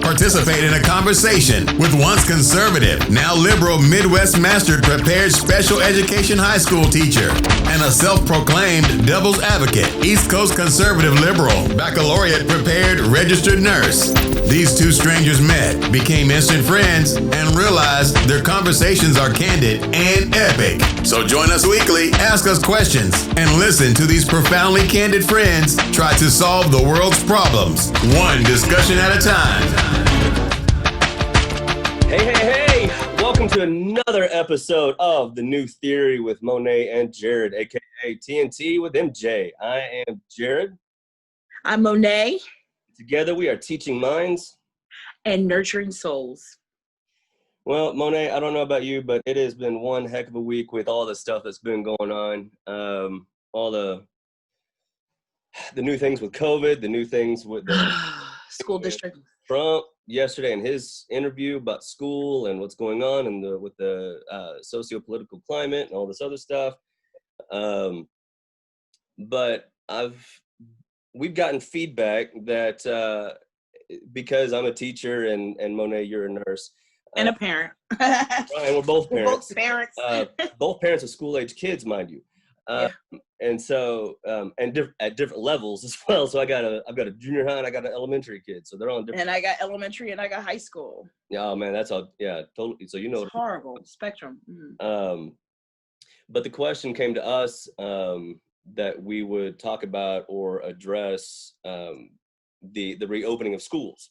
Participate in a conversation with once conservative, now liberal Midwest mastered prepared special education high school teacher and a self-proclaimed devil's advocate, East Coast conservative liberal, baccalaureate prepared registered nurse. These two strangers met, became instant friends, and realized their conversations are candid and epic. So join us weekly, ask us questions, and listen to these profoundly candid friends try to solve the world's problems, one discussion at a time. Hey, welcome to another episode of The New Theory with Monet and Jared, aka TNT with MJ. I am Jared. I'm Monet. Together we are teaching minds and nurturing souls. Well, Monet, I don't know about you, but it has been one heck of a week with all the stuff that's been going on. All the new things with COVID, the new things with the school district. Trump yesterday in his interview about school and what's going on and with the socio-political climate and all this other stuff. But we've gotten feedback that because I'm a teacher and Monet, you're a nurse. And a parent. And we're both parents. Both parents. Both parents of school-age kids, mind you. Yeah. And so, at different levels as well. So I've got a junior high and I got an elementary kid. So they're on different. And I got elementary and I got high school. Yeah, oh man, that's all. Yeah, totally. So it's horrible spectrum. But the question came to us that we would talk about or address the reopening of schools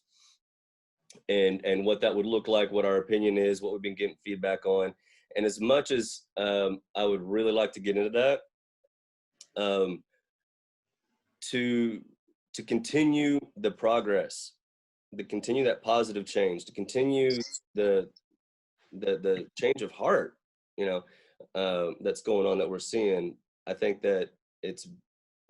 and what that would look like, what our opinion is, what we've been getting feedback on. And as much as I would really like to get into that, to continue the progress, to continue that positive change, to continue the change of heart, that's going on that we're seeing. I think that it's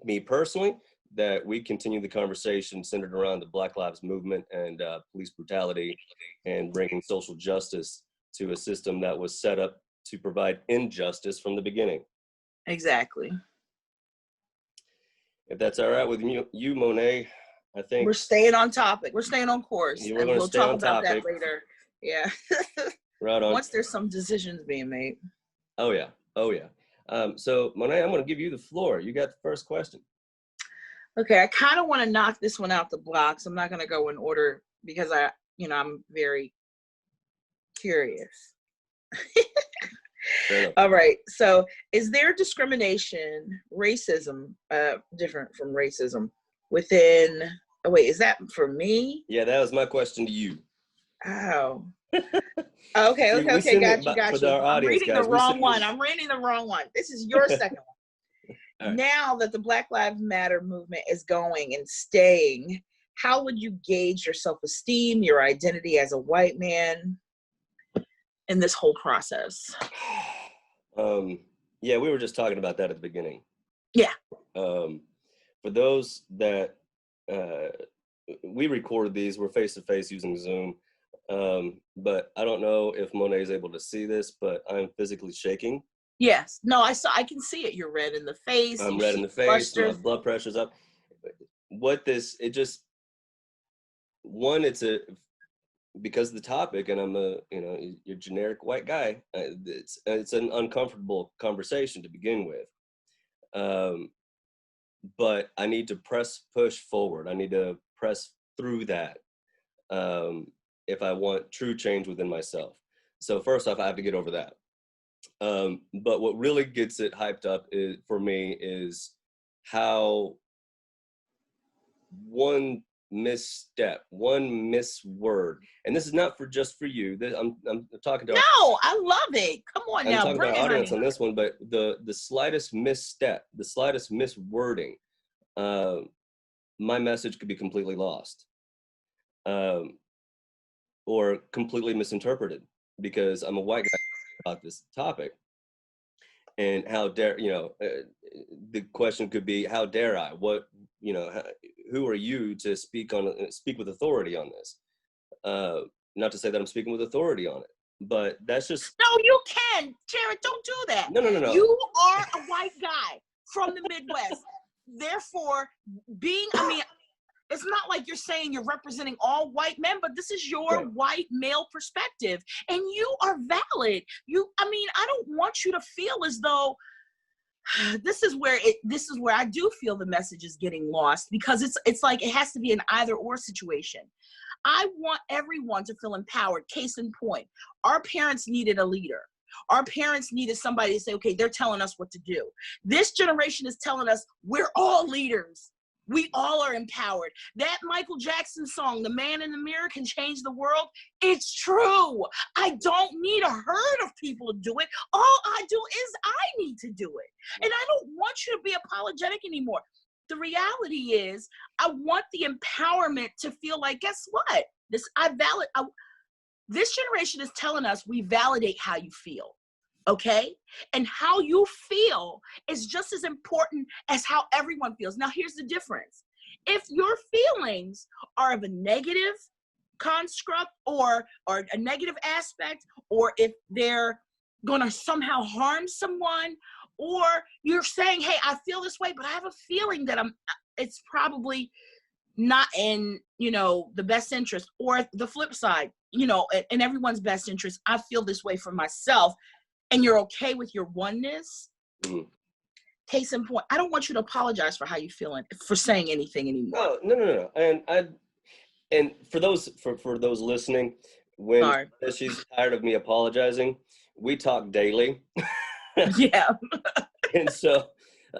me personally that we continue the conversation centered around the Black Lives Movement and police brutality and bringing social justice to a system that was set up to provide injustice from the beginning. Exactly. If that's all right with you, Monet, I think we're staying on topic. We're staying on course. And we'll talk about topic. that later. Yeah. Right on. Once there's some decisions being made. Oh yeah. So Monet, I'm going to give you the floor. You got the first question. Okay, I kind of want to knock this one out the blocks. I'm not going to go in order because I'm very curious. All right. So is there discrimination, racism, different from racism within, is that for me? Yeah, that was my question to you. Oh. Okay. Got you. I'm reading the wrong one. This is your second one. Right. Now that the Black Lives Matter movement is going and staying, how would you gauge your self-esteem, your identity as a white man in this whole process? Yeah, we were just talking about that at the beginning. Yeah. For those that we recorded these, we're face-to-face using Zoom. But I don't know if Monet is able to see this, but I'm physically shaking. Yes. No, I can see it. You're red in the face. I'm red in the face. My blood pressure's up. Because of the topic, and I'm you're generic white guy. It's an uncomfortable conversation to begin with. But I need to push forward. I need to press through that if I want true change within myself. So first off, I have to get over that. But what really gets it hyped up for me is how one misstep, one misword, and this is not just for you. I'm talking to. No, I love it. Come on now, I'm talking to our audience on this one. But the slightest misstep, the slightest miswording, my message could be completely lost, or completely misinterpreted because I'm a white guy about this topic. And how dare, the question could be, how dare I? What, who are you to speak with authority on this? Not to say that I'm speaking with authority on it, but that's just. No, you can, Jared, don't do that. No. You are a white guy from the Midwest. Therefore, It's not like you're saying you're representing all white men, but this is your white male perspective, and you are valid. I don't want you to feel as though this is where I do feel the message is getting lost, because it's like it has to be an either or situation. I want everyone to feel empowered. Case in point, our parents needed a leader. Our parents needed somebody to say, okay, they're telling us what to do. This generation is telling us we're all leaders. We all are empowered. That Michael Jackson song, The Man in the Mirror Can Change the World, it's true. I don't need a herd of people to do it. All I do is I need to do it. And I don't want you to be apologetic anymore. The reality is, I want the empowerment to feel like, guess what? This generation is telling us we validate how you feel. Okay? And how you feel is just as important as how everyone feels. Now, here's the difference. If your feelings are of a negative construct or a negative aspect, or if they're going to somehow harm someone, or you're saying, hey, I feel this way, but I have a feeling that it's probably not in, the best interest, or the flip side, in everyone's best interest, I feel this way for myself, and you're okay with your oneness. Case in point, I don't want you to apologize for how you feeling, for saying anything anymore. No. And for those listening, when she's tired of me apologizing, we talk daily. Yeah. And so,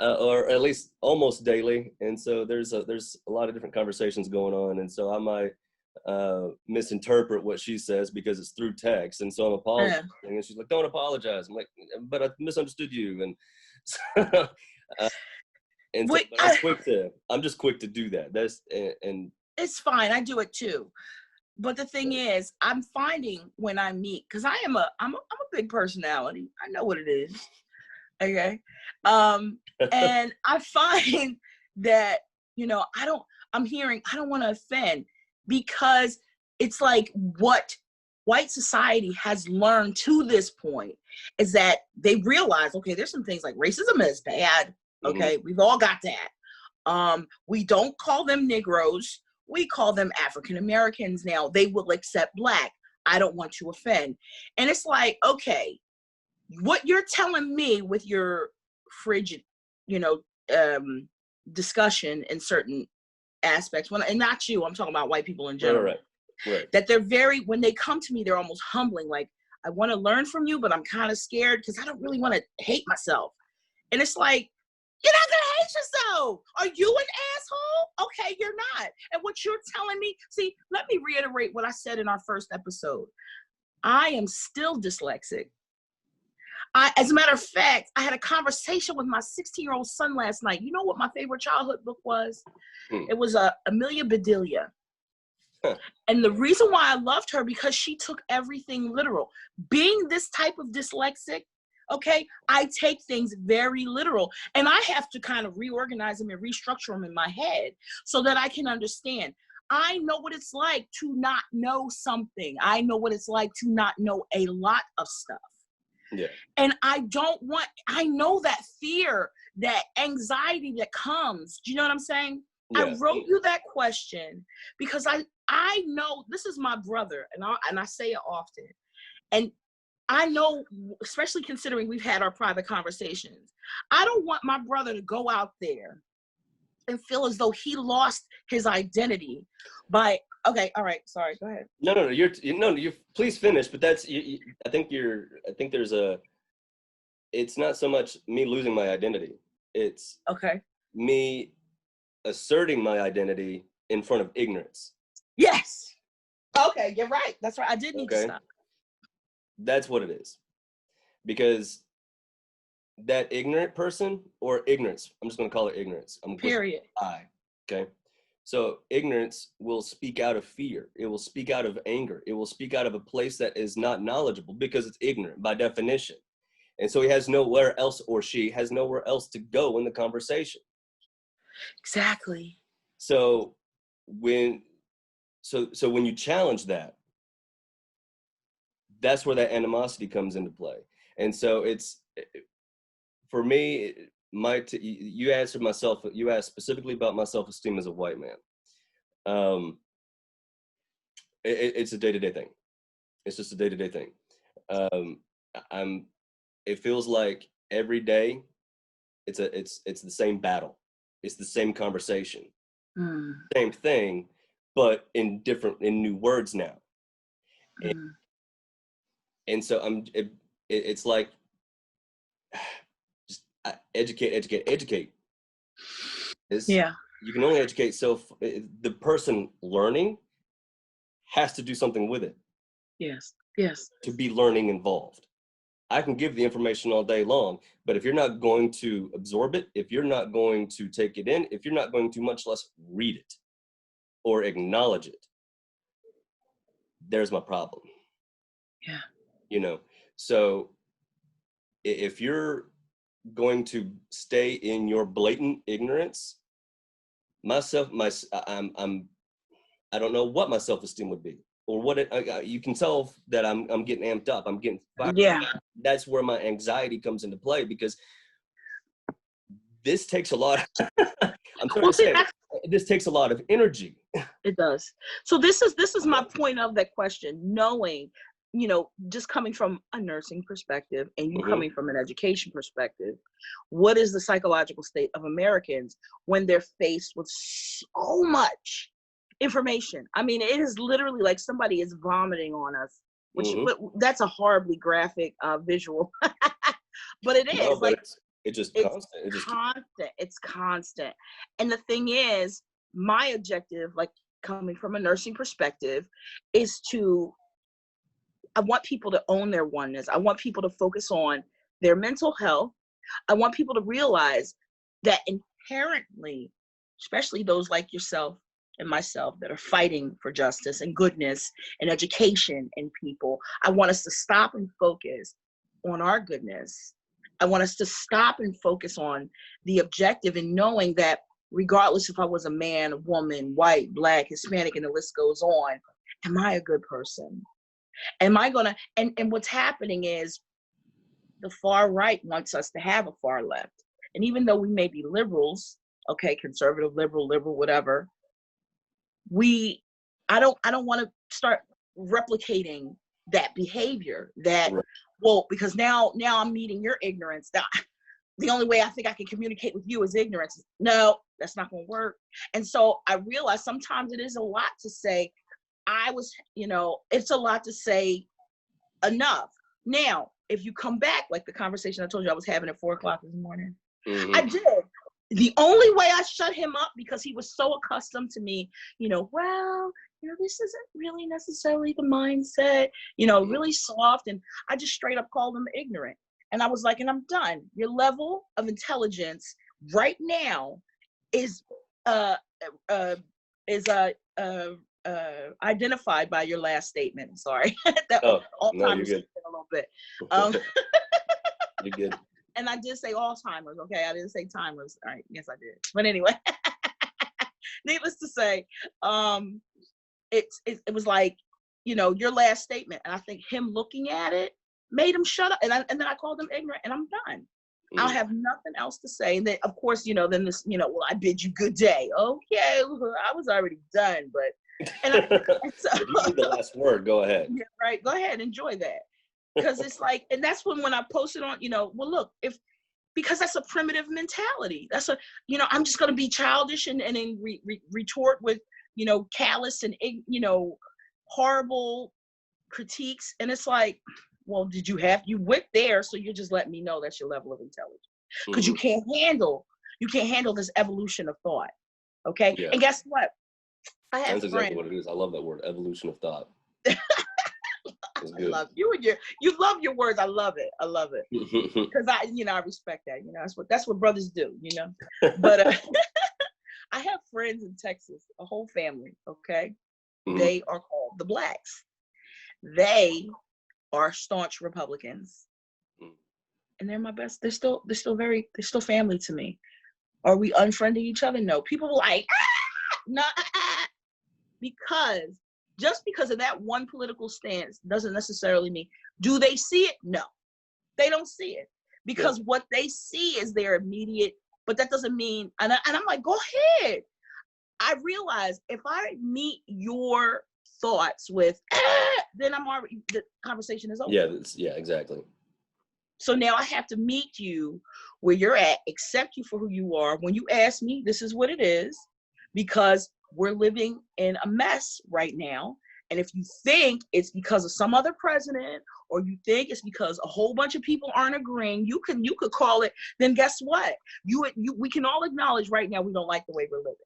or at least almost daily. And so there's a lot of different conversations going on. And so I might misinterpret what she says because it's through text. And so I'm apologizing. And she's like, don't apologize. I'm like, but I misunderstood you. And so, I'm just quick to do that. And it's fine. I do it too. But the thing is, I'm finding when I meet, because I'm a big personality. I know what it is. Okay. And I find that, I don't want to offend, because it's like what white society has learned to this point is that they realize, okay, there's some things like racism is bad. Okay. We've all got that. We don't call them Negroes. We call them African Americans now. They will accept Black. I don't want to offend. And it's like, okay, what you're telling me with your frigid, discussion in certain aspects, and not you, I'm talking about white people in general, right. That when they come to me, they're almost humbling. Like, I want to learn from you, but I'm kind of scared because I don't really want to hate myself. And it's like, you're not going to hate yourself. Are you an asshole? Okay, you're not. And what you're telling me, see, let me reiterate what I said in our first episode. I am still dyslexic. As a matter of fact, I had a conversation with my 16-year-old son last night. You know what my favorite childhood book was? It was Amelia Bedelia. And the reason why I loved her, because she took everything literal. Being this type of dyslexic, okay, I take things very literal, and I have to kind of reorganize them and restructure them in my head so that I can understand. I know what it's like to not know something. I know what it's like to not know a lot of stuff. Yeah. And I know that fear, that anxiety that comes. Do you know what I'm saying? Yeah. I wrote you that question because I know this is my brother, and I say it often. And I know, especially considering we've had our private conversations, I don't want my brother to go out there and feel as though he lost his identity by, okay, all right, sorry, go ahead. No, you please finish, but that's, I think there's it's not so much me losing my identity. It's me asserting my identity in front of ignorance. Yes. Okay, you're right. That's right. I did need to stop. That's what it is. Because that ignorant person, or ignorance, I'm just going to call it ignorance. Period. Okay. So ignorance will speak out of fear. It will speak out of anger. It will speak out of a place that is not knowledgeable because it's ignorant by definition. And so he has nowhere else, or she has nowhere else to go in the conversation. Exactly. So when you challenge that, that's where that animosity comes into play. And so it's, for me, you asked specifically about my self-esteem as a white man. It's a day-to-day thing. It's just a day-to-day thing. It feels like every day it's the same battle. It's the same conversation, same thing, but in new words now. And so it's like, just educate. You can only educate. So the person learning has to do something with it. Yes. To be learning involved. I can give the information all day long, but if you're not going to absorb it, if you're not going to take it in, if you're not going to much less read it or acknowledge it, there's my problem. Yeah. You know, so if you're going to stay in your blatant ignorance, I don't know what my self-esteem would be, or what you can tell that I'm getting amped up. I'm getting fired. Yeah. That's where my anxiety comes into play, because this takes a lot. This takes a lot of energy. It does. So this is my point of that question, knowing, you know, just coming from a nursing perspective and you coming from an education perspective, what is the psychological state of Americans when they're faced with so much information? I mean, it is literally like somebody is vomiting on us, which but that's a horribly graphic visual, but it is. No, but it's constant. It's constant. And the thing is, my objective, like coming from a nursing perspective, is I want people to own their oneness. I want people to focus on their mental health. I want people to realize that inherently, especially those like yourself and myself that are fighting for justice and goodness and education in people, I want us to stop and focus on our goodness. I want us to stop and focus on the objective and knowing that regardless if I was a man, a woman, white, black, Hispanic, and the list goes on, am I a good person? Am I gonna, and what's happening is the far right wants us to have a far left. And even though we may be liberals, okay, conservative, liberal, whatever, I don't want to start replicating that behavior that, well, because now I'm meeting your ignorance. Now, the only way I think I can communicate with you is ignorance. No, that's not going to work. And so I realize sometimes it is a lot to say, it's a lot to say enough. Now, if you come back, like the conversation I told you I was having at 4:00 this morning, I did. The only way I shut him up, because he was so accustomed to me, this isn't really necessarily the mindset, really soft. And I just straight up called him ignorant. And I was like, and I'm done. Your level of intelligence right now is identified by your last statement. I'm sorry. Alzheimer's a little bit. You're good. And I did say Alzheimer's, okay? I didn't say timers. All right, yes, I did. But anyway, needless to say, it was like, your last statement. And I think him looking at it made him shut up. And then I called him ignorant, and I'm done. I'll have nothing else to say. And then, of course, then this, well, I bid you good day. Okay, I was already done, but. And so, if you need the last word, go ahead. Yeah, right. Go ahead, enjoy that. Because it's like, and that's when I posted on, well, look, because that's a primitive mentality. That's I'm just going to be childish and then retort with, callous and, horrible critiques. And it's like, well, you went there, so you're just letting me know that's your level of intelligence. Because you can't handle this evolution of thought. Okay. Yeah. And guess what? That's exactly what it is. I love that word, evolution of thought. I love you and you love your words. I love it. Because I respect that. That's what brothers do. But I have friends in Texas, a whole family. Okay, they are called the Blacks. They are staunch Republicans, and they're my best. They're still family to me. Are we unfriending each other? No. People are like, no, because. Just because of that one political stance doesn't necessarily mean, do they see it? No, they don't see it, because what they see is their immediate, but that doesn't mean, and I'm like, go ahead. I realize if I meet your thoughts with, then I'm already, the conversation is over. Yeah, exactly. So now I have to meet you where you're at, accept you for who you are. When you ask me, this is what it is, because we're living in a mess right now. And if you think it's because of some other president, or you think it's because a whole bunch of people aren't agreeing, you could call it. Then guess what? We can all acknowledge right now we don't like the way we're living.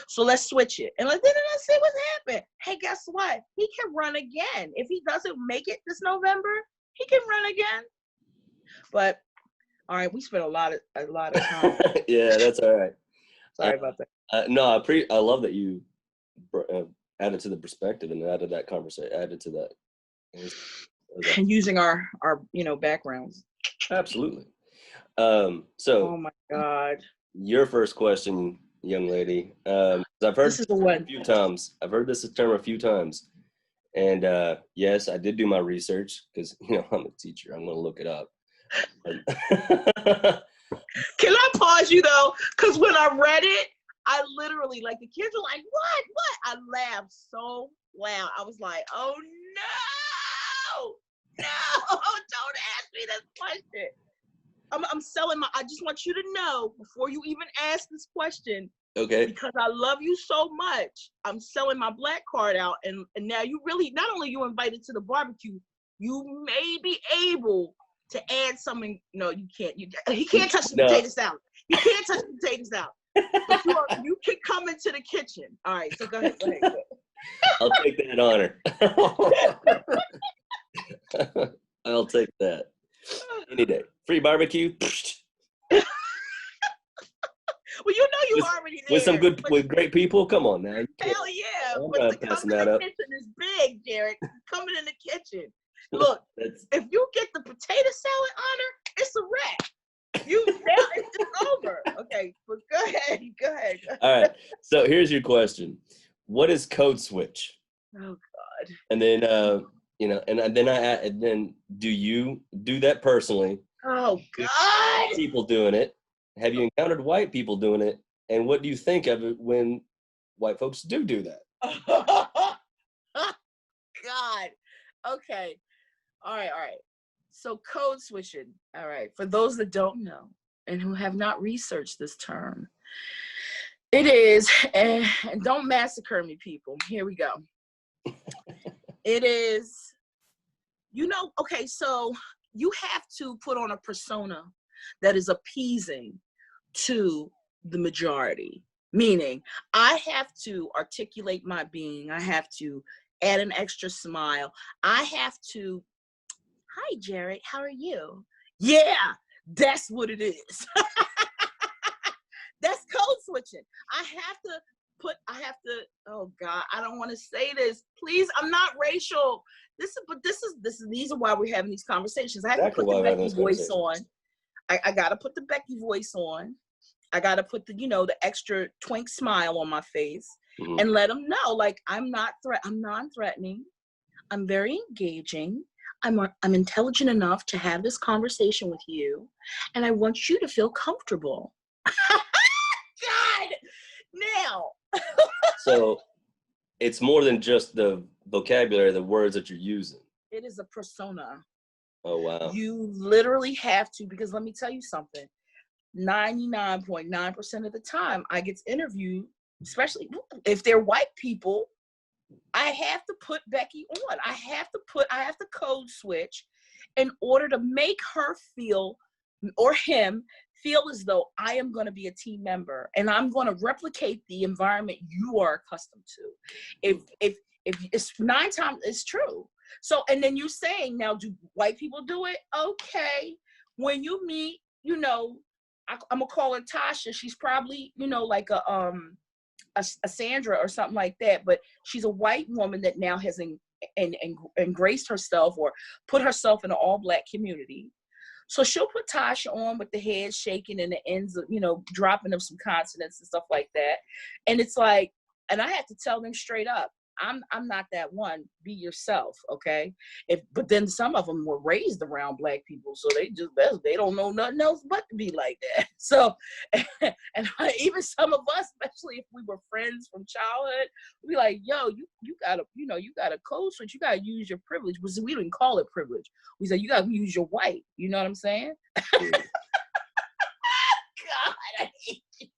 So let's switch it. And let's see what's happened. Hey, guess what? He can run again. If he doesn't make it this November, he can run again. But all right, we spent a lot of time. Yeah, that's all right. Sorry about that. No, I love that you added to the perspective and added that conversation, added to that. And using our backgrounds. Absolutely. So. Oh my God. Your first question, young lady. I've heard this is the one. A few times. I've heard this term a few times. And yes, I did do my research because, I'm a teacher. I'm going to look it up. Can I pause you though? Because when I read it, I literally, like, the kids were like, what? I laughed so loud. I was like, oh no, don't ask me this question. I'm selling I just want you to know before you even ask this question. Okay. Because I love you so much, I'm selling my black card out, and now you really, not only you invited to the barbecue, you may be able to add something. No, you can't. He can't touch the potato salad. He can't touch the potato salad. But you can come into the kitchen. All right, so go ahead. I'll take that honor. I'll take that any day. Free barbecue. Well, you already there. With great people. Come on now. Hell yeah. I'm but not the passing coming that in up. the kitchen is big, Jared. Coming in the kitchen. Look, if you get the potato salad honor, it's a wrap. It's over. Okay, but go ahead. All right. So here's your question. What is code switch? Oh God. And then and then do you do that personally? Oh God. People doing it. Have you encountered white people doing it? And what do you think of it when white folks do that? God. Okay. All right. So code switching. All right. For those that don't know and who have not researched this term, it is, and don't massacre me, people. Here we go. It is, okay, so you have to put on a persona that is appeasing to the majority. Meaning, I have to articulate my being. I have to add an extra smile. I have to, hi, Jared, how are you? Yeah, that's what it is. That's code switching. I have to, oh God, I don't want to say this. Please, I'm not racial. These are why we're having these conversations. I have to put the Becky voice on. I got to put the Becky voice on. I got to put the extra twink smile on my face, mm-hmm. and let them know, like, I'm non-threatening. I'm very engaging. I'm intelligent enough to have this conversation with you, and I want you to feel comfortable. God, now. So it's more than just the vocabulary, the words that you're using. It is a persona. Oh, wow. You literally have to, because let me tell you something. 99.9% of the time I get interviewed, especially if they're white people, I have to put Becky on. I have to code switch in order to make her feel, or him feel, as though I am going to be a team member and I'm going to replicate the environment you are accustomed to. If it's 9 times, it's true. So, and then you're saying, now, do white people do it? Okay. When you meet, I'm gonna call her Tasha. She's probably, like a Sandra or something like that, but she's a white woman that now has embraced herself or put herself in an all-black community. So she'll put Tasha on with the head shaking and the ends of, dropping of some consonants and stuff like that. And it's like, and I have to tell them straight up, I'm not that one. Be yourself, okay? But then some of them were raised around Black people, so they don't know nothing else but to be like that. So, and even some of us, especially if we were friends from childhood, we like, yo, you gotta code switch. You gotta use your privilege. We didn't call it privilege. We said you gotta use your white. You know what I'm saying? God, I hate you.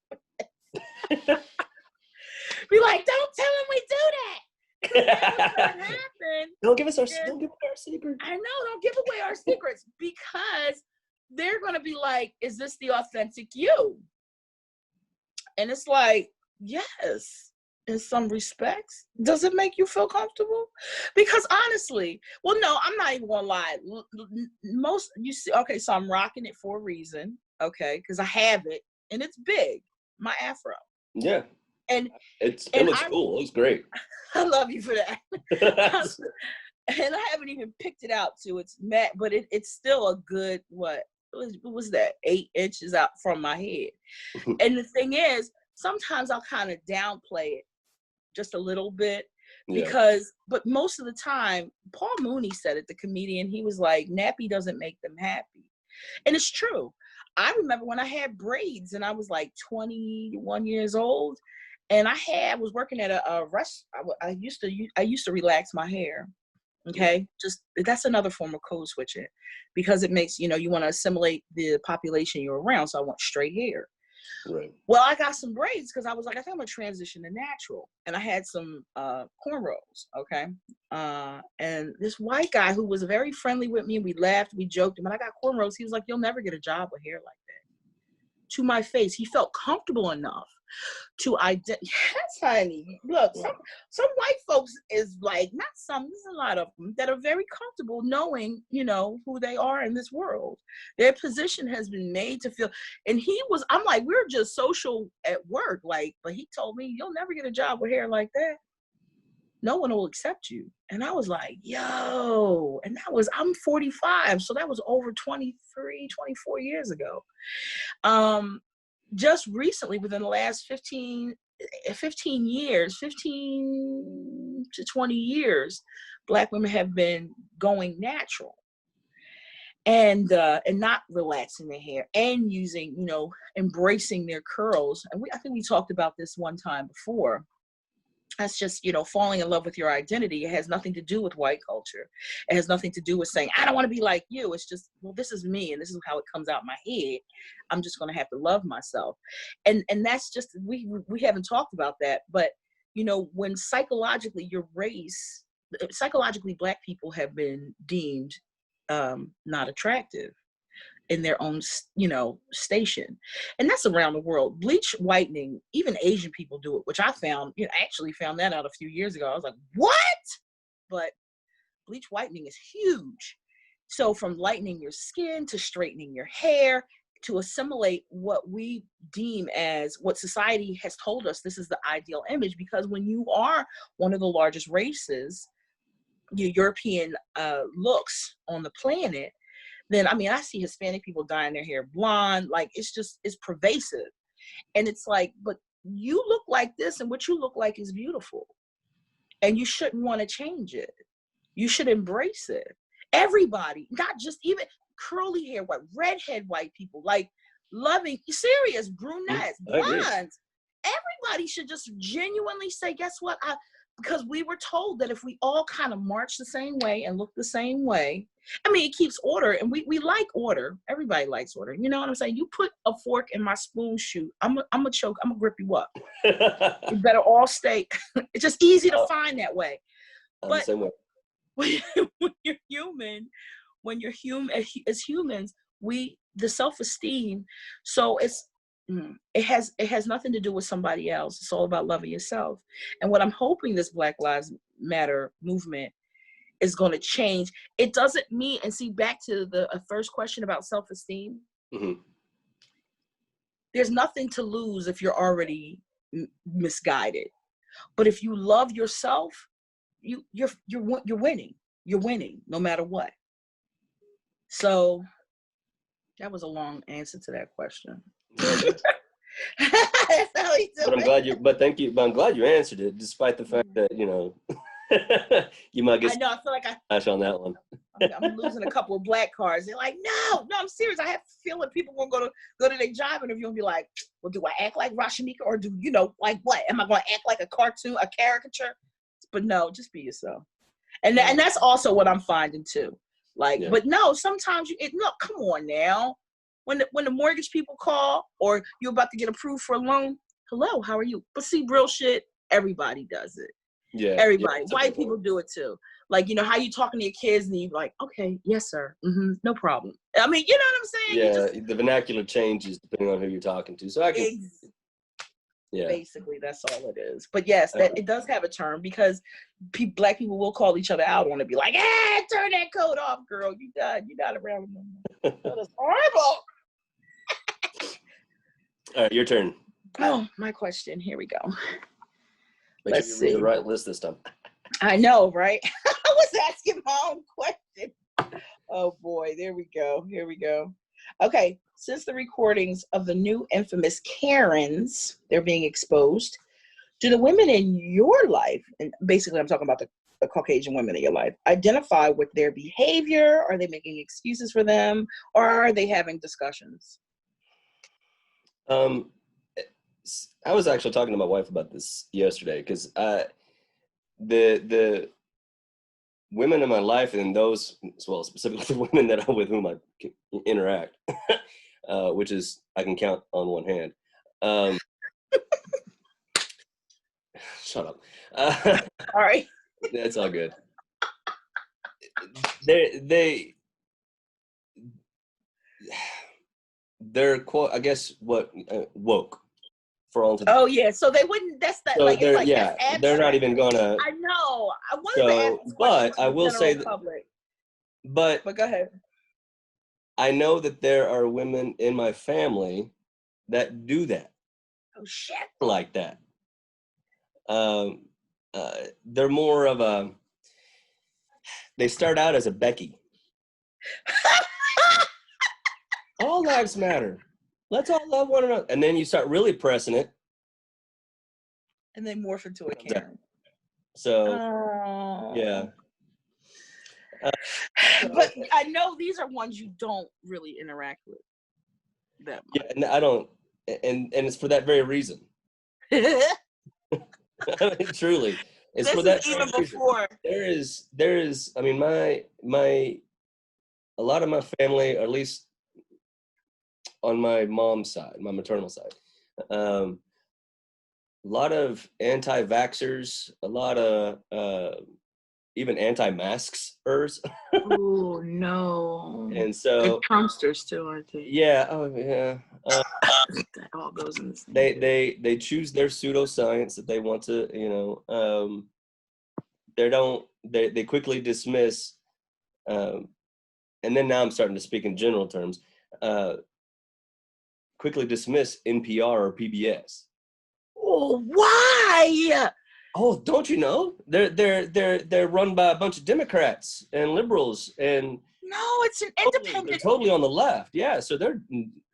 Be like, don't tell them we do that. What's gonna happen? Don't give away our secrets. I know, don't give away our secrets, because they're gonna be like, is this the authentic you? And it's like, yes, in some respects. Does it make you feel comfortable? Because honestly, well, no, I'm not even gonna lie. Okay, so I'm rocking it for a reason, okay, because I have it and it's big, my afro. Yeah. And it looks cool. It looks great. I love you for that. And I haven't even picked it out to its mat, but it's still a good, what was that, 8 inches out from my head. And the thing is, sometimes I'll kind of downplay it just a little bit, because, but most of the time, Paul Mooney said it, the comedian, he was like, nappy doesn't make them happy. And it's true. I remember when I had braids and I was like 21 years old, and I was working at a restaurant. I used to relax my hair. Okay, just that's another form of code switching, because it makes, you want to assimilate the population you're around. So I want straight hair. Right. Well, I got some braids because I was like, I think I'm gonna transition to natural, and I had some cornrows. Okay, and this white guy who was very friendly with me, we laughed, we joked, and when I got cornrows, he was like, "You'll never get a job with hair like that." To my face, he felt comfortable enough to identify. Yes, honey. Look, some white folks is like, not some, there's a lot of them that are very comfortable knowing, who they are in this world. Their position has been made to feel, and I'm like, we're just social at work, like, but he told me, you'll never get a job with hair like that. No one will accept you. And I was like, yo, and I'm 45, so that was over 23, 24 years ago. Just recently, within the last 15 years, 15 to 20 years, Black women have been going natural and not relaxing their hair and using, embracing their curls. And I think we talked about this one time before. That's just, falling in love with your identity. It has nothing to do with white culture. It has nothing to do with saying, I don't want to be like you. It's just, well, this is me and this is how it comes out my head. I'm just going to have to love myself. And that's just, we haven't talked about that. But, when psychologically Black people have been deemed not attractive in their own, station. And that's around the world. Bleach whitening, even Asian people do it, which I found, actually found that out a few years ago. I was like, what? But bleach whitening is huge. So from lightening your skin to straightening your hair to assimilate what we deem as what society has told us this is the ideal image, because when you are one of the largest races, your European looks on the planet, then, I see Hispanic people dyeing their hair blonde. Like, it's pervasive. And it's like, but you look like this, and what you look like is beautiful. And you shouldn't want to change it. You should embrace it. Everybody, not just even curly hair, redhead white people, like loving, serious brunettes, blondes. Everybody should just genuinely say, guess what? Because we were told that if we all kind of march the same way and look the same way, it keeps order, and we like order. Everybody likes order. You know what I'm saying? You put a fork in my spoon chute, I'm gonna choke, I'm gonna grip you up. You better all stay. It's just easy to find that way. But when you're human, as humans, the self-esteem, so it has nothing to do with somebody else. It's all about loving yourself. And what I'm hoping this Black Lives Matter movement is going to change. It doesn't mean, and see, back to the first question about self-esteem, there's nothing to lose if you're already misguided. But if you love yourself, you're winning. You're winning no matter what. So that was a long answer to that question. That's how he do But I'm it. glad but thank you. But I'm glad you answered it, despite the fact that, you know, you might get I know. I feel like on that one. I'm losing a couple of black cards. They're like, no, I'm serious. I have a feeling people won't go to their job interview and be like, well, do I act like Rashamika or do you know like what? Am I going to act like a cartoon, a caricature? But no, just be yourself. And that's also what I'm finding too. Like, yeah. But no, sometimes look, come on now. When the mortgage people call or you're about to get approved for a loan, hello, how are you? But see, real shit, everybody does it. Yeah. Everybody. Yeah, white people do it too. Like, you know, how you talking to your kids and you're like, okay, yes, sir. Mm-hmm, no problem. I mean, you know what I'm saying? Yeah, the vernacular changes depending on who you're talking to. So I can... Yeah. Basically, that's all it is. But yes, that it does have a term because black people will call each other out on it. Be like, "Hey, turn that coat off, girl. You got around them." That is horrible. All right, your turn. Oh, my question. Here we go. Let's see. Read the right list this time. I know, right? I was asking my own question. Oh boy, there we go. Here we go. Okay, since the recordings of the new infamous Karens, they're being exposed, do the women in your life, and basically I'm talking about the Caucasian women in your life, identify with their behavior? Are they making excuses for them? Or are they having discussions? I was actually talking to my wife about this yesterday because the women in my life and those, well, specifically the women with whom I interact, which is, I can count on one hand. Shut up. All right. That's all good. They're quote, I guess, woke. For all intents. Oh yeah, so they wouldn't. That's that. So like, they're, it's like, yeah, they're not even gonna. I know. I wanted to ask this but I will say that. Public. But go ahead. I know that there are women in my family that do that. Oh shit! Like that. They're more of a. They start out as a Becky. All lives matter. Let's all love one another. And then you start really pressing it. And they morph into a Karen. So, yeah. But I know these are ones you don't really interact with that much. Yeah, and I don't, and it's for that very reason. I mean, truly. It's this for that even reason. Before. There is, I mean, a lot of my family, or at least on my mom's side, my maternal side, a lot of anti-vaxxers, a lot of even anti-masksers. Oh no! And so Trumpsters too, aren't they? Yeah. Oh yeah. That all goes in the same. They choose their pseudoscience that they want to, you know. They quickly dismiss, and then now I'm starting to speak in general terms. Quickly dismiss NPR or PBS. Oh, why? Oh, don't you know? They're run by a bunch of Democrats and liberals and. No, it's an independent. They're totally on the left. Yeah, so they're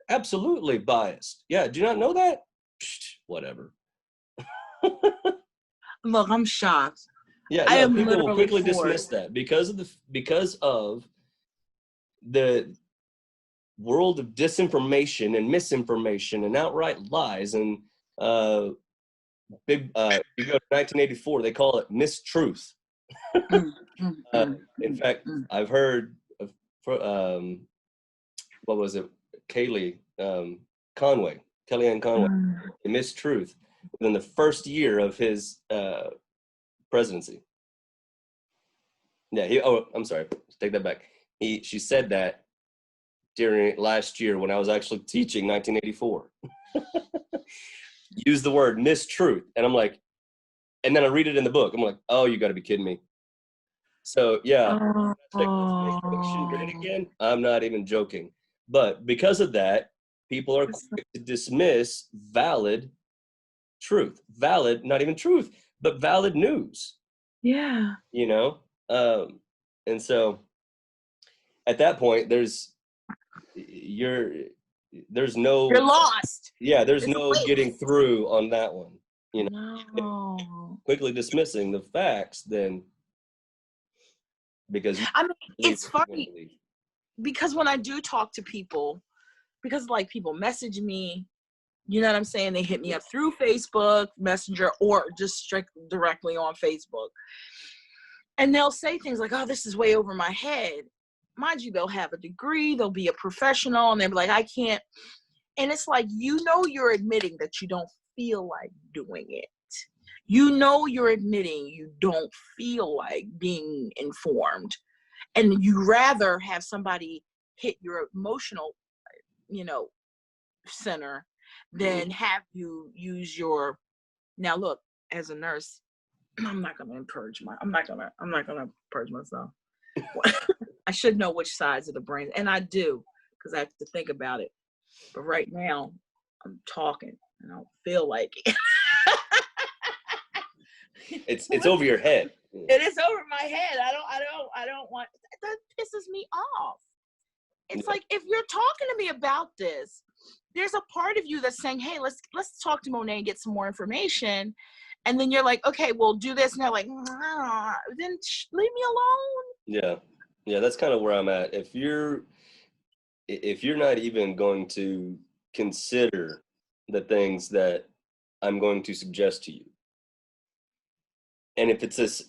absolutely biased. Yeah, do you not know that? Whatever. Look, I'm shocked. Yeah, no, people will quickly dismiss that because of the world of disinformation and misinformation and outright lies and you go to 1984, they call it mistruth. In fact, I've heard of, what was it, Kellyanne Conway, mistruth within the first year of his presidency. Yeah, I'm sorry, take that back. She said that during last year when I was actually teaching 1984. Use the word mistruth, and I'm like, and then I read it in the book. I'm like, oh, you got to be kidding me. So yeah, great again. I'm not even joking. But because of that, people are quick to dismiss valid truth, valid, not even truth, but valid news. Yeah. You know, and so at that point, there's no, you're lost. Yeah, there's no getting through on that one. You know, no. Quickly dismissing the facts, then, because I mean, it's funny because when I do talk to people, because like people message me, you know what I'm saying? They hit me up through Facebook Messenger or just straight directly on Facebook. And they'll say things like, oh, this is way over my head. Mind you, they'll have a degree, they'll be a professional, and they'll be like, I can't. And it's like, you know, you're admitting that you don't feel like doing it. You know, you're admitting you don't feel like being informed. And you rather have somebody hit your emotional, you know, center than have you use your, now look, as a nurse, I'm not gonna purge myself. I should know which sides of the brain, and I do, because I have to think about it. But right now, I'm talking, and I don't feel like it. It's over your head. It is over my head. I don't want, that pisses me off. It's like, if you're talking to me about this, there's a part of you that's saying, hey, let's talk to Monet and get some more information. And then you're like, okay, we'll do this. And they're like, nah, then leave me alone. Yeah, that's kind of where I'm at. If you're not even going to consider the things that I'm going to suggest to you, and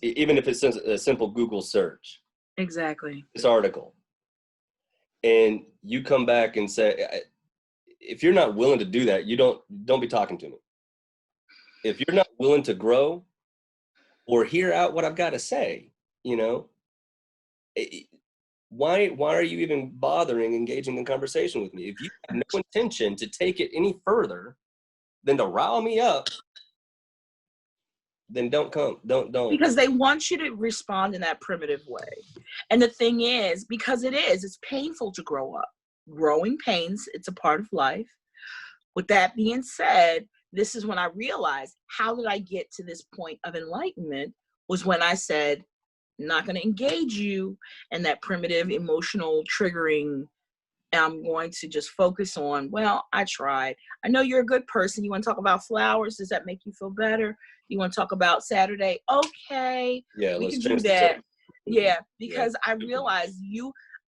even if it's a simple Google search, exactly, this article, and you come back and say, if you're not willing to do that, you don't be talking to me. If you're not willing to grow or hear out what I've got to say, you know, why are you even bothering engaging in conversation with me? If you have no intention to take it any further than to rile me up, then don't come. Don't. Because they want you to respond in that primitive way. And the thing is, because it's painful to grow up. Growing pains, it's a part of life. With that being said, this is when I realized, how did I get to this point of enlightenment, was when I said, I'm not going to engage you in that primitive, emotional, triggering. I'm going to just focus on, well, I tried. I know you're a good person. You want to talk about flowers? Does that make you feel better? You want to talk about Saturday? Okay. Yeah, we can do that. Yeah, because I realized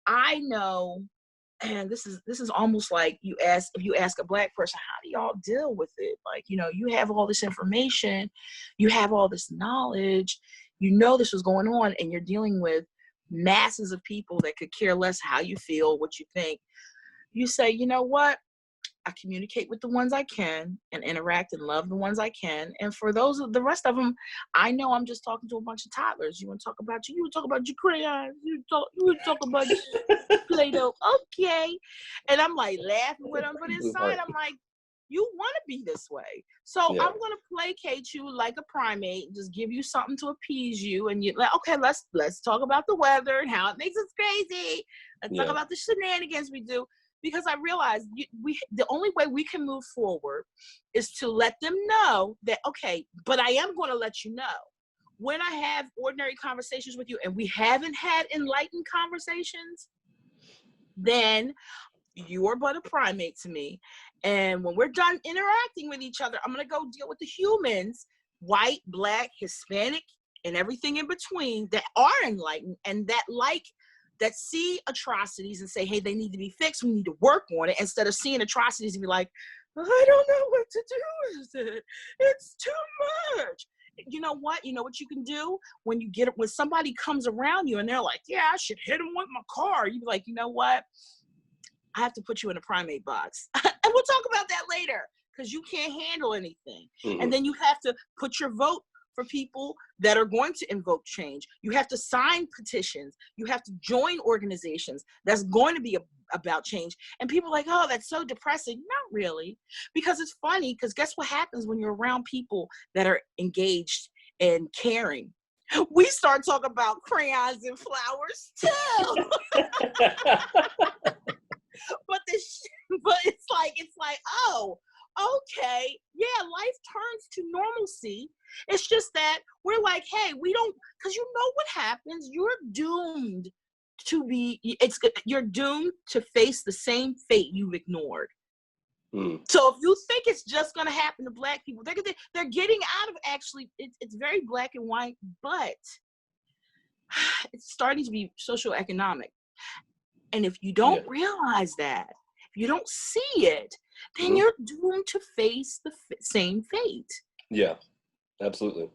I know. And this is almost like if you ask a Black person, how do y'all deal with it? Like, you know, you have all this information, you have all this knowledge, you know this was going on, and you're dealing with masses of people that could care less how you feel, what you think. You say, you know what? I communicate with the ones I can and interact and love the ones I can. And for the rest of them, I know I'm just talking to a bunch of toddlers. You want to talk about you would talk about your crayons. You would talk about Play-Doh. Okay. And I'm like laughing with them, but inside I'm like, you want to be this way. So I'm going to placate you like a primate, just give you something to appease you. And you're like, okay, let's talk about the weather and how it makes us crazy. Let's talk about the shenanigans we do. Because I realized the only way we can move forward is to let them know that, okay, but I am going to let you know. When I have ordinary conversations with you and we haven't had enlightened conversations, then you are but a primate to me. And when we're done interacting with each other, I'm going to go deal with the humans, white, Black, Hispanic, and everything in between that are enlightened and that see atrocities and say, hey, they need to be fixed. We need to work on it, instead of seeing atrocities and be like, I don't know what to do with it. It's too much. You know what? You know what you can do when somebody comes around you and they're like, yeah, I should hit them with my car. You be like, you know what? I have to put you in a primate box. And we'll talk about that later, because you can't handle anything. Mm-hmm. And then you have to put your vote for people that are going to invoke change. You have to sign petitions. You have to join organizations that's going to be about change. And people are like, oh, that's so depressing. Not really, because it's funny, because guess what happens when you're around people that are engaged and caring? We start talking about crayons and flowers too. But it's like, oh, okay, yeah, life turns to normalcy. It's just that we're like, hey, we don't, because you know what happens. You're doomed to face the same fate you've ignored. So if you think it's just going to happen to Black people, they're getting out of, actually, it's very black and white, but it's starting to be socioeconomic. And if you don't realize that, if you don't see it, then you're doomed to face the same fate. Yeah, absolutely.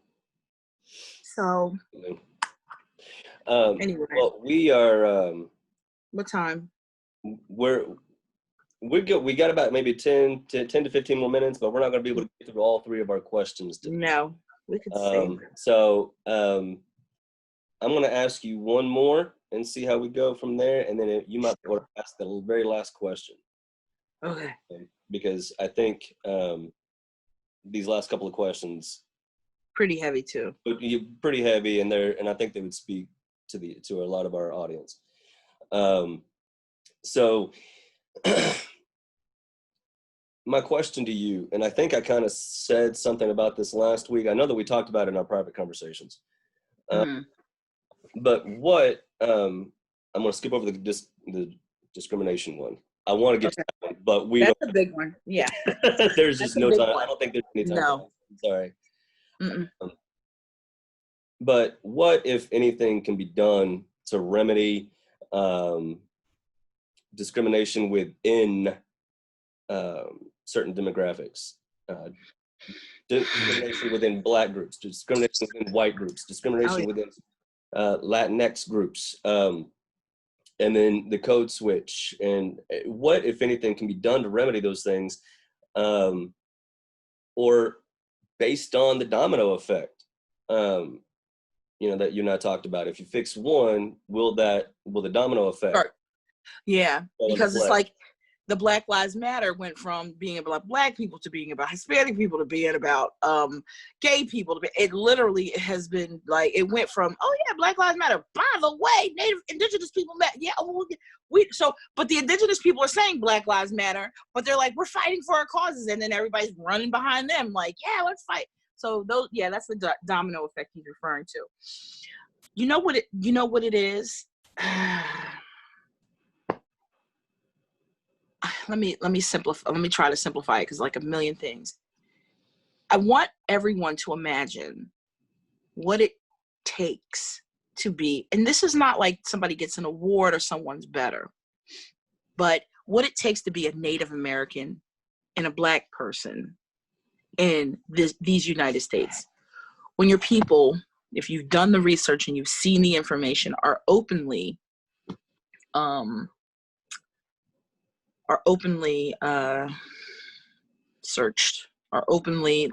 So, anyway. Well, we are. What time? We're good. We got about maybe 10 to 15 more minutes, but we're not going to be able to get through all 3 of our questions today. No, we could save it. So I'm going to ask you one more and see how we go from there, and then you might want to ask the very last question. Okay. Because I think these last couple of questions pretty heavy too. Pretty heavy, and I think they would speak to a lot of our audience. So my question to you, and I think I kind of said something about this last week. I know that we talked about it in our private conversations. But what I'm going to skip over the discrimination one. I want to get to that one, but that's a big one. Yeah. There's just no time. I don't think there's any time. No. Sorry. But what, if anything, can be done to remedy discrimination within certain demographics? Discrimination within Black groups, discrimination within white groups, discrimination within Latinx groups, and then the code switch. And what, if anything, can be done to remedy those things, or based on the domino effect, that you and I talked about? If you fix one, will the domino effect? Sure. Yeah, because it's like the Black Lives Matter went from being about Black people to being about Hispanic people to being about gay people. It literally has been like, it went from, oh yeah, Black Lives Matter, by the way, Indigenous people matter. Yeah, but the Indigenous people are saying Black Lives Matter, but they're like, we're fighting for our causes, and then everybody's running behind them like, yeah, let's fight. So that's the domino effect he's referring to. You know what it is? Let me simplify. Let me try to simplify it, because like a million things. I want everyone to imagine what it takes to be, and this is not like somebody gets an award or someone's better, but what it takes to be a Native American and a Black person in these United States. When your people, if you've done the research and you've seen the information, are openly searched, are openly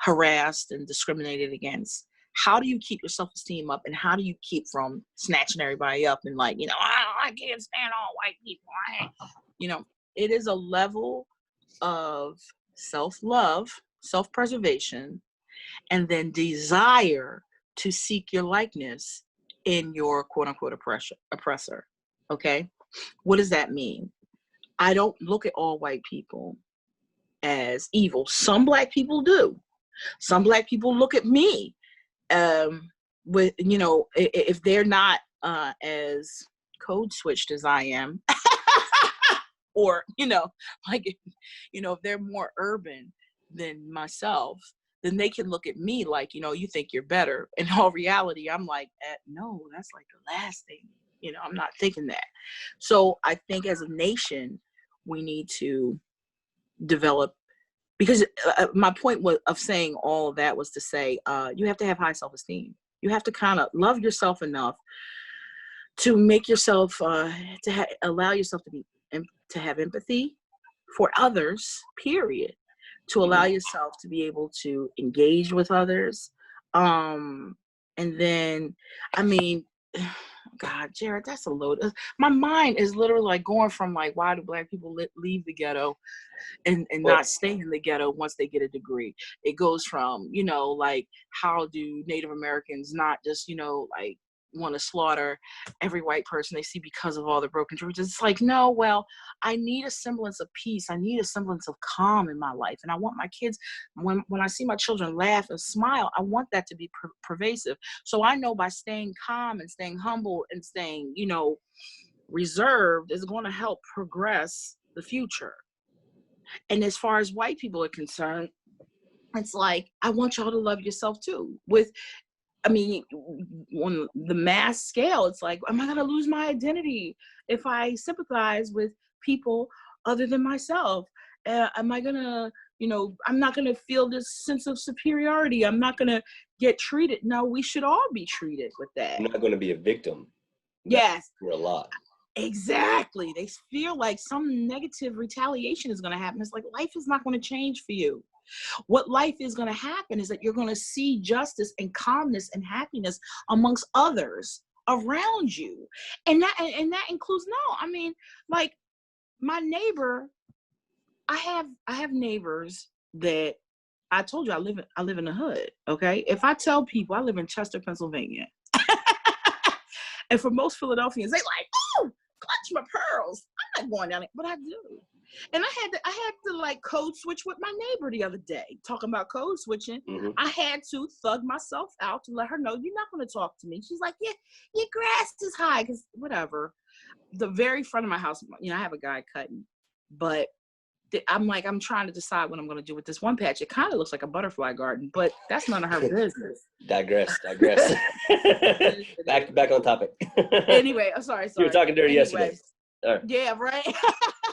harassed and discriminated against. How do you keep your self-esteem up, and how do you keep from snatching everybody up and I can't stand all white people. It is a level of self-love, self-preservation, and then desire to seek your likeness in your quote-unquote oppressor. Okay? What does that mean? I don't look at all white people as evil. Some Black people do. Some Black people look at me with, if they're not as code switched as I am, or, if they're more urban than myself, then they can look at me like, you think you're better. In all reality, I'm like, no, that's like the last thing. I'm not thinking that. So I think as a nation, we need to develop, because my point of saying all of that was to say, you have to have high self-esteem. You have to kind of love yourself enough to make yourself, allow yourself to have empathy for others, period. To allow yourself to be able to engage with others. And then, God, Jared, that's a load. My mind is literally like going from why do Black people leave the ghetto and not stay in the ghetto once they get a degree? It goes from, how do Native Americans not just, want to slaughter every white person they see because of all the broken dreams? It's like, no, well, I need a semblance of peace. I need a semblance of calm in my life. And I want my kids, when I see my children laugh and smile, I want that to be pervasive. So I know by staying calm and staying humble and staying, reserved is going to help progress the future. And as far as white people are concerned, it's like, I want y'all to love yourself too. On the mass scale, it's like, am I going to lose my identity if I sympathize with people other than myself? Am I going to, I'm not going to feel this sense of superiority. I'm not going to get treated. No, we should all be treated with that. You're not going to be a victim. Yes. For a lot. Exactly. They feel like some negative retaliation is going to happen. It's like, life is not going to change for you. What life is going to happen is that you're going to see justice and calmness and happiness amongst others around you. And that includes, like my neighbor, I have neighbors that I told you I live in the hood. Okay. If I tell people I live in Chester, Pennsylvania, and for most Philadelphians, they like, oh, clutch my pearls. I'm not going down there, but I do. And I had to like code switch with my neighbor the other day, talking about code switching. Mm-hmm. I had to thug myself out to let her know, you're not going to talk to me. She's like, yeah, your grass is high, because whatever. The very front of my house, I have a guy cutting, but I'm trying to decide what I'm going to do with this one patch. It kind of looks like a butterfly garden, but that's none of her business. Digress. back on topic. Anyway, I'm sorry. You were talking dirty yesterday. Right. Yeah, right.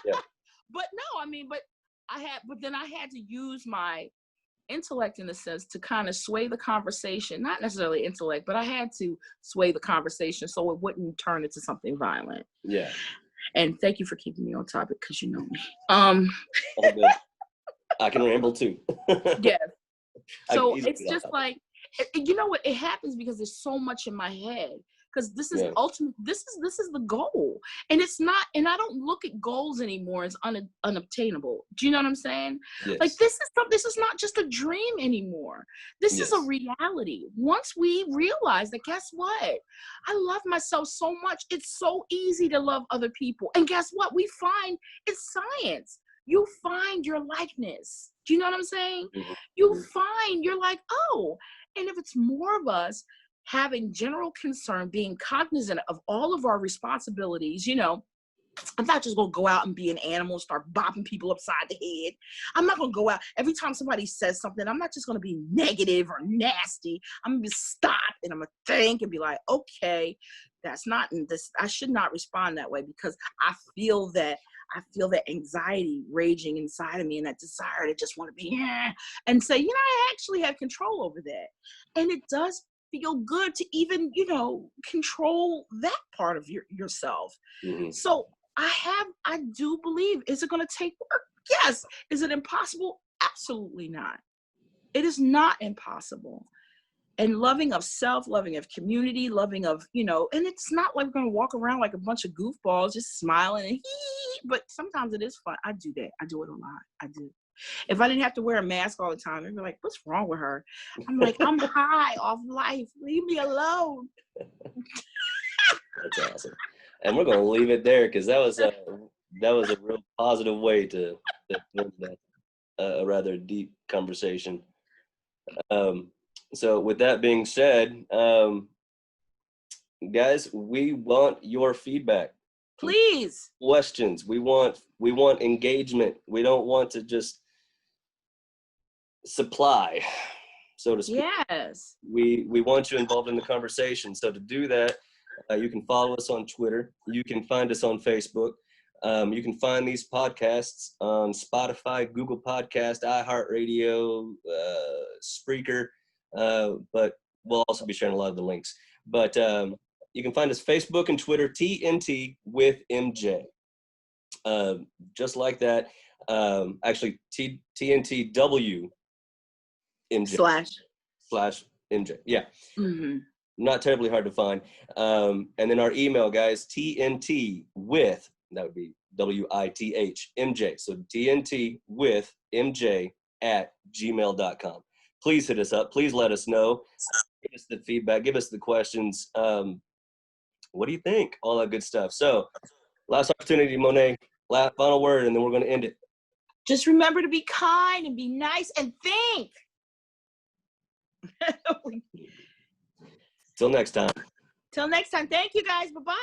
Yeah. But no, but then I had to use my intellect in a sense to kind of sway the conversation, not necessarily intellect, but I had to sway the conversation so it wouldn't turn into something violent. Yeah. And thank you for keeping me on topic, because you know me. All good. I can ramble too. Yeah. So it's just like, you know what? It happens because there's so much in my head. Because this is ultimate. This is the goal, and it's not. And I don't look at goals anymore as unobtainable. Do you know what I'm saying? Yes. Like this is not just a dream anymore. This is a reality. Once we realize that, guess what? I love myself so much. It's so easy to love other people. And guess what? We find it's science. You find your likeness. Do you know what I'm saying? Mm-hmm. You find you're like, oh, and if it's more of us having general concern, being cognizant of all of our responsibilities, I'm not just going to go out and be an animal, start bopping people upside the head. I'm not going to go out. Every time somebody says something, I'm not just going to be negative or nasty. I'm going to stop and I'm going to think and be like, okay, that's not this. I should not respond that way, because I feel that anxiety raging inside of me and that desire to just want to be and say, I actually have control over that. And it does feel good to even, control that part of yourself. Mm-hmm. So I do believe, is it going to take work? Yes. Is it impossible? Absolutely not. It is not impossible. And loving of self, loving of community, loving of, and it's not like we're going to walk around like a bunch of goofballs just smiling and but sometimes it is fun. I do that. I do it a lot. I do. If I didn't have to wear a mask all the time, they'd be like, what's wrong with her? I'm like, I'm high off life. Leave me alone. That's awesome. And we're going to leave it there, because that was a real positive way to end that, a rather deep conversation. So with that being said, guys, we want your feedback. Please. Questions. We want engagement. We don't want to just supply, so to speak. Yes. We want you involved in the conversation. So to do that, you can follow us on Twitter. You can find us on Facebook. You can find these podcasts on Spotify, Google Podcast, iHeartRadio, Spreaker, but we'll also be sharing a lot of the links. But you can find us Facebook and Twitter, TNT with MJ. Just like that. Actually, TNTW MJ. Slash MJ. Yeah. Mm-hmm. Not terribly hard to find. And then our email, guys, TNT with, that would be WITH, MJ. So TNT with MJ @gmail.com. Please hit us up. Please let us know. Give us the feedback. Give us the questions. What do you think? All that good stuff. So last opportunity, Monet. Final word, and then we're going to end it. Just remember to be kind and be nice and think. Till next time. Till next time. Thank you, guys. Bye-bye.